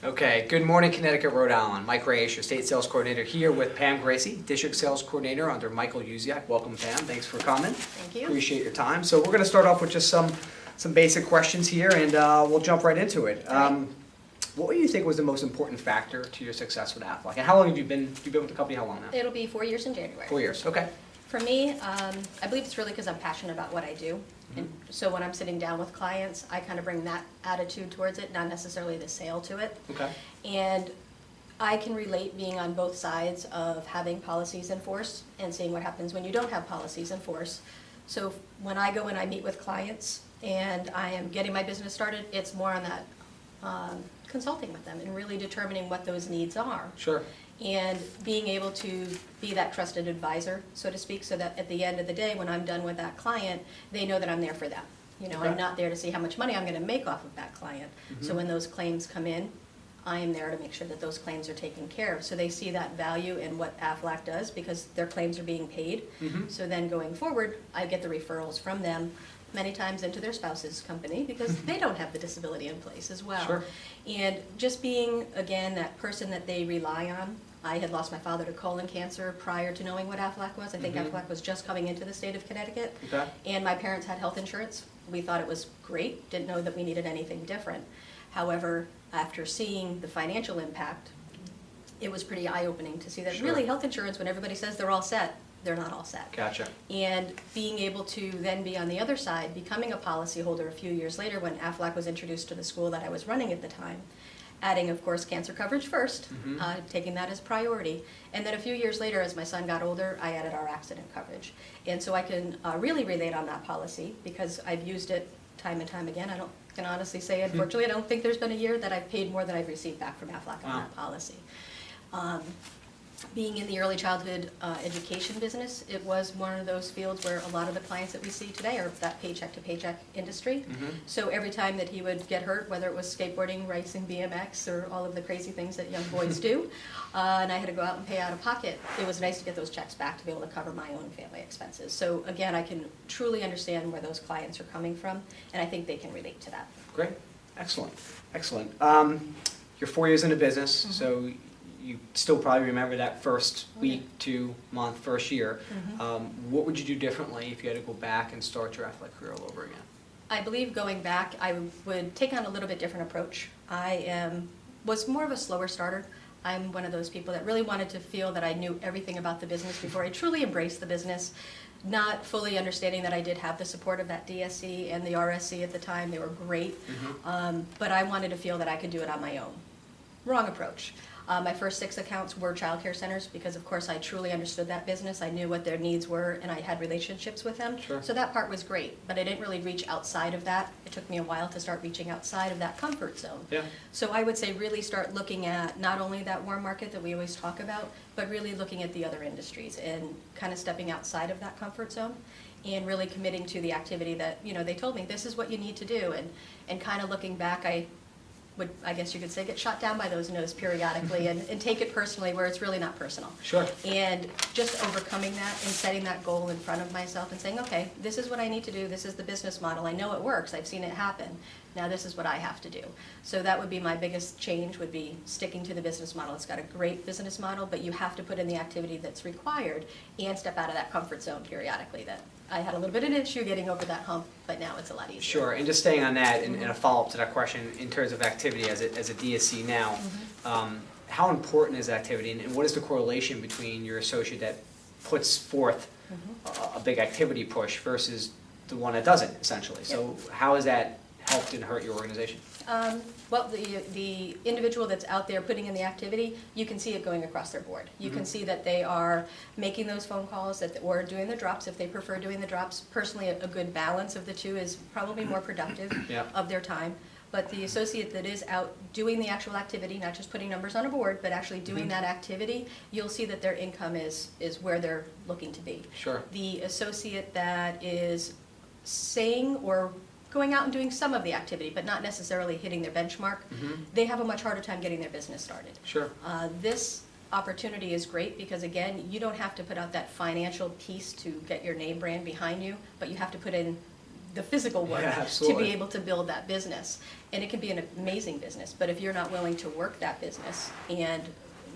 Okay, good morning, Connecticut, Rhode Island. Mike Reyes, your state sales coordinator, here with Pam Gracey, district sales coordinator under Michael Uziak. Welcome, Pam. Thanks for coming. Thank you. Appreciate your time. So we're going to start off with just some basic questions here, and we'll jump right into it. What do you think was the most important factor to your success with Aflac? And how long have you been with the company? How long now? It'll be 4 years in January. 4 years. Okay. For me, I believe it's really because I'm passionate about what I do. And so when I'm sitting down with clients, I kind of bring that attitude towards it, not necessarily the sale to it. Okay. And I can relate being on both sides of having policies in force and seeing what happens when you don't have policies in force. So when I go and I meet with clients and I am getting my business started, it's more on that consulting with them and really determining what those needs are. Sure. And being able to be that trusted advisor, so to speak, so that at the end of the day, when I'm done with that client, they know that I'm there for them. You know, Okay. I'm not there to see how much money I'm going to make off of that client. So when those claims come in, I am there to make sure that those claims are taken care of. So they see that value in what Aflac does because their claims are being paid. So then going forward, I get the referrals from them many times into their spouse's company because they don't have the disability in place as well. Sure. And just being, again, that person that they rely on. I had lost my father to colon cancer prior to knowing what Aflac was. I think Aflac was just coming into the state of Connecticut. Okay. And my parents had health insurance. We thought it was great, didn't know that we needed anything different. However, after seeing the financial impact, it was pretty eye-opening to see that Sure. really health insurance, when everybody says they're all set, they're not all set. Gotcha. And being able to then be on the other side, becoming a policyholder a few years later when Aflac was introduced to the school that I was running at the time, adding, of course, cancer coverage first, taking that as priority. And then a few years later, as my son got older, I added our accident coverage. And so I can really relate on that policy because I've used it time and time again. Can honestly say, unfortunately, I don't think there's been a year that I've paid more than I've received back from Aflac on that policy. Being in the early childhood education business, it was one of those fields where a lot of the clients that we see today are that paycheck to paycheck industry. So every time that he would get hurt, whether it was skateboarding, racing, BMX, or all of the crazy things that young boys do, and I had to go out and pay out of pocket, it was nice to get those checks back to be able to cover my own family expenses. So again, I can truly understand where those clients are coming from, and I think they can relate to that. Great. Excellent. Excellent. You're 4 years into business, so you still probably remember that first week, 2 month, first year. What would you do differently if you had to go back and start your athletic career all over again? I believe going back, I would take on a little bit different approach. Was more of a slower starter. I'm one of those people that really wanted to feel that I knew everything about the business before I truly embraced the business, not fully understanding that I did have the support of that DSC and the RSC at the time. They were great, but I wanted to feel that I could do it on my own. Wrong approach. My first 6 accounts were child care centers because, of course, I truly understood that business. I knew what their needs were, and I had relationships with them. Sure. So that part was great, but I didn't really reach outside of that. It took me a while to start reaching outside of that comfort zone. Yeah. So I would say really start looking at not only that warm market that we always talk about, but really looking at the other industries and kind of stepping outside of that comfort zone and really committing to the activity that, you know, they told me this is what you need to do. And kind of looking back, I guess you could say, get shot down by those no's periodically and take it personally where it's really not personal. Sure. And just overcoming that and setting that goal in front of myself and saying, okay, this is what I need to do. This is the business model. I know it works. I've seen it happen. Now this is what I have to do. So that would be my biggest change, would be sticking to the business model. It's got a great business model, but you have to put in the activity that's required and step out of that comfort zone periodically. That I had a little bit of an issue getting over that hump, but now it's a lot easier. Sure, and just staying on that, and a follow-up to that question, in terms of activity as a DSC now, how important is activity, and what is the correlation between your associate that puts forth a big activity push versus the one that doesn't, essentially? So how has that helped and hurt your organization? Well, the individual that's out there putting in the activity, you can see it going across their board. You can see that they are making those phone calls or doing the drops if they prefer doing the drops. Personally, a good balance of the two is probably more productive of their time. But the associate that is out doing the actual activity, not just putting numbers on a board, but actually doing that activity, you'll see that their income is where they're looking to be. Sure. The associate that is saying or going out and doing some of the activity, but not necessarily hitting their benchmark, they have a much harder time getting their business started. Sure. This opportunity is great because, again, you don't have to put out that financial piece to get your name brand behind you, but you have to put in the physical work Yeah, to absolutely. be able to build that business. And it can be an amazing business, but if you're not willing to work that business and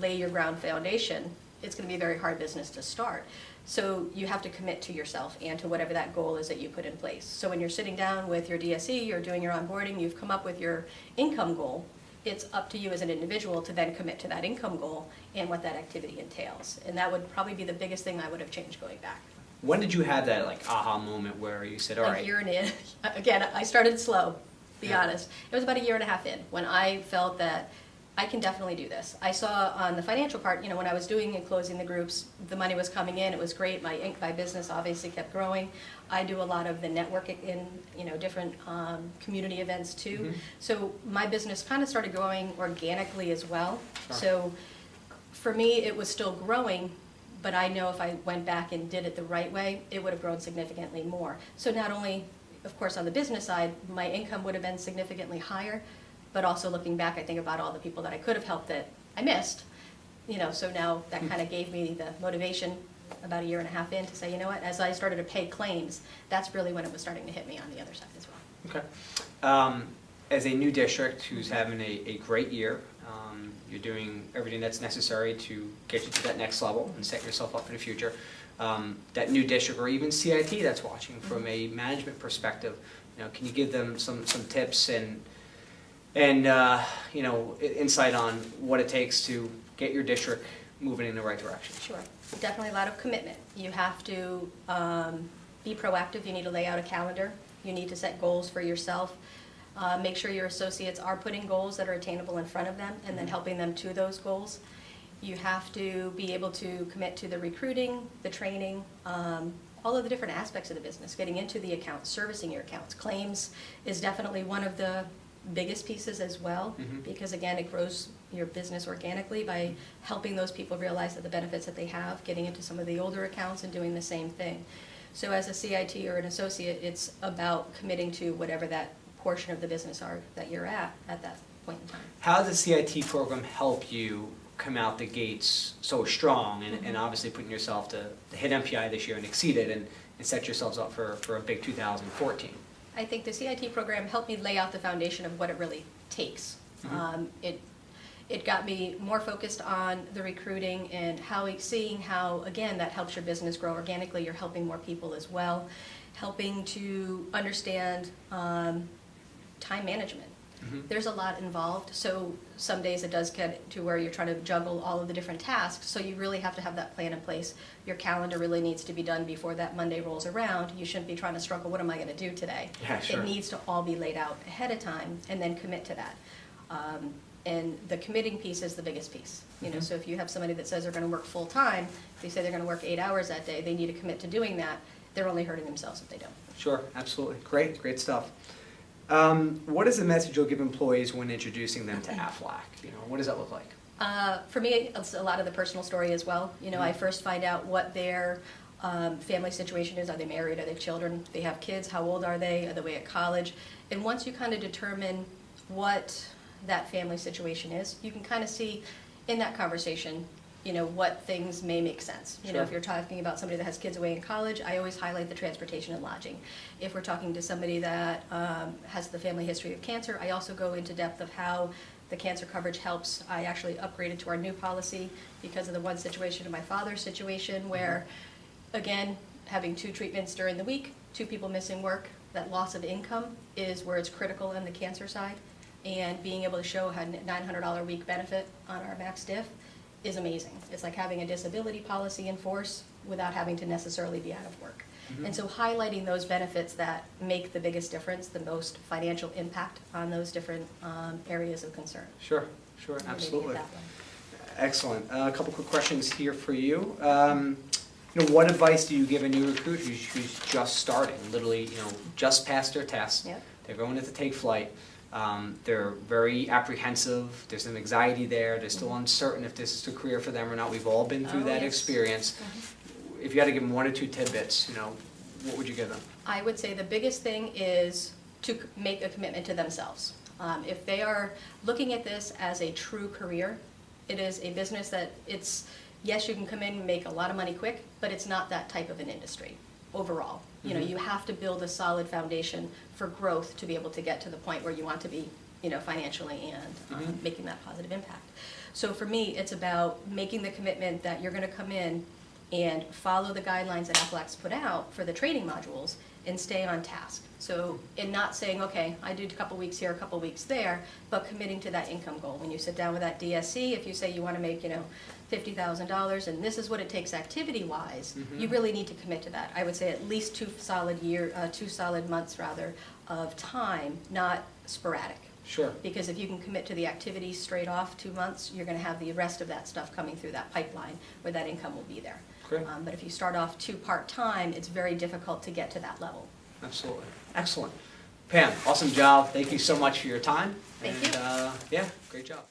lay your ground foundation, it's going to be a very hard business to start. So you have to commit to yourself and to whatever that goal is that you put in place. So when you're sitting down with your DSE or doing your onboarding, you've come up with your income goal. It's up to you as an individual to then commit to that income goal and what that activity entails. And that would probably be the biggest thing I would have changed going back. When did you have that like aha moment where you said, all A right, year and in. Again, I started slow, be Yeah. honest. It was about a year and a half in when I felt that I can definitely do this. I saw on the financial part, you know, when I was doing and closing the groups, the money was coming in, it was great. My business obviously kept growing. I do a lot of the networking in, you know, different community events too. Mhm. So my business kind of started growing organically as well. Sure. So for me, it was still growing, but I know if I went back and did it the right way, it would have grown significantly more. So not only, of course, on the business side, my income would have been significantly higher, but also looking back, I think about all the people that I could have helped that I missed. You know, so now that kind of gave me the motivation about a year and a half in to say, you know what, as I started to pay claims, that's really when it was starting to hit me on the other side as well. okay. As a new district who's having a great year, you're doing everything that's necessary to get you to that next level and set yourself up for the future. That new district or even CIT that's watching from a management perspective, you know, can you give them some tips and you know, insight on what it takes to get your district moving in the right direction? Sure, definitely a lot of commitment. You have to be proactive, you need to lay out a calendar, you need to set goals for yourself. Make sure your associates are putting goals that are attainable in front of them and then helping them to those goals. You have to be able to commit to the recruiting, the training, all of the different aspects of the business, getting into the accounts, servicing your accounts. Claims is definitely one of the biggest pieces as well, because again, it grows your business organically by helping those people realize that the benefits that they have, getting into some of the older accounts and doing the same thing. So as a CIT or an associate, it's about committing to whatever that portion of the business are that you're at that point in time. How does the CIT program help you come out the gates so strong and obviously putting yourself to hit MPI this year and exceed it and set yourselves up for a big 2014? I think the CIT program helped me lay out the foundation of what it really takes. It got me more focused on the recruiting and seeing how, again, that helps your business grow organically. You're helping more people as well, helping to understand time management. There's a lot involved, so some days it does get to where you're trying to juggle all of the different tasks, so you really have to have that plan in place. Your calendar really needs to be done before that Monday rolls around. You shouldn't be trying to struggle, what am I going to do today? Yeah, sure. It needs to all be laid out ahead of time and then commit to that. And the committing piece is the biggest piece. You know, so if you have somebody that says they're going to work full time, they say they're going to work 8 hours that day, they need to commit to doing that. They're only hurting themselves if they don't. Sure, absolutely. Great stuff. What is the message you'll give employees when introducing them to AFLAC? You know, what does that look like? For me, it's a lot of the personal story as well. You know, I first find out what their family situation is. Are they married? Are they children? They have kids? How old are they? Are they away at college? And once you kind of determine what that family situation is, you can kind of see in that conversation, you know, what things may make sense. You know, if you're talking about somebody that has kids away in college, I always highlight the transportation and lodging. If we're talking to somebody that has the family history of cancer, I also go into depth of how the cancer coverage helps. I actually upgraded to our new policy because of the one situation in my father's situation where, again, having 2 treatments during the week, 2 people missing work, that loss of income is where it's critical on the cancer side. And being able to show a $900 a week benefit on our max diff is amazing. It's like having a disability policy in force without having to necessarily be out of work. And so highlighting those benefits that make the biggest difference, the most financial impact on those different areas of concern. Sure, Maybe absolutely. that way. Excellent. A couple quick questions here for you. You know, what advice do you give a new recruit who's just starting, literally, you know, just passed their test? Yep. They're going to take flight. They're very apprehensive. There's some anxiety there. They're still uncertain if this is a career for them or not. We've all been through Oh, that yes. experience. If you had to give them 1 or 2 tidbits, you know, what would you give them? I would say the biggest thing is to make a commitment to themselves. If they are looking at this as a true career, it is a business that yes, you can come in and make a lot of money quick, but it's not that type of an industry. overall. You know, you have to build a solid foundation for growth to be able to get to the point where you want to be, you know, financially and making that positive impact. So for me, it's about making the commitment that you're going to come in and follow the guidelines that Aflac's put out for the training modules and stay on task. So, and not saying, okay, I did a couple weeks here, a couple weeks there, but committing to that income goal. When you sit down with that DSC, if you say you want to make, you know, $50,000 and this is what it takes activity-wise, you really need to commit to that. I would say at least 2 solid months rather of time, not sporadic. Sure. Because if you can commit to the activities straight off 2 months, you're going to have the rest of that stuff coming through that pipeline where that income will be there. Great. But if you start off too part-time, it's very difficult to get to that level. Absolutely. Excellent. Pam, awesome job. Thank you so much for your time. Thank and, you. Yeah, great job.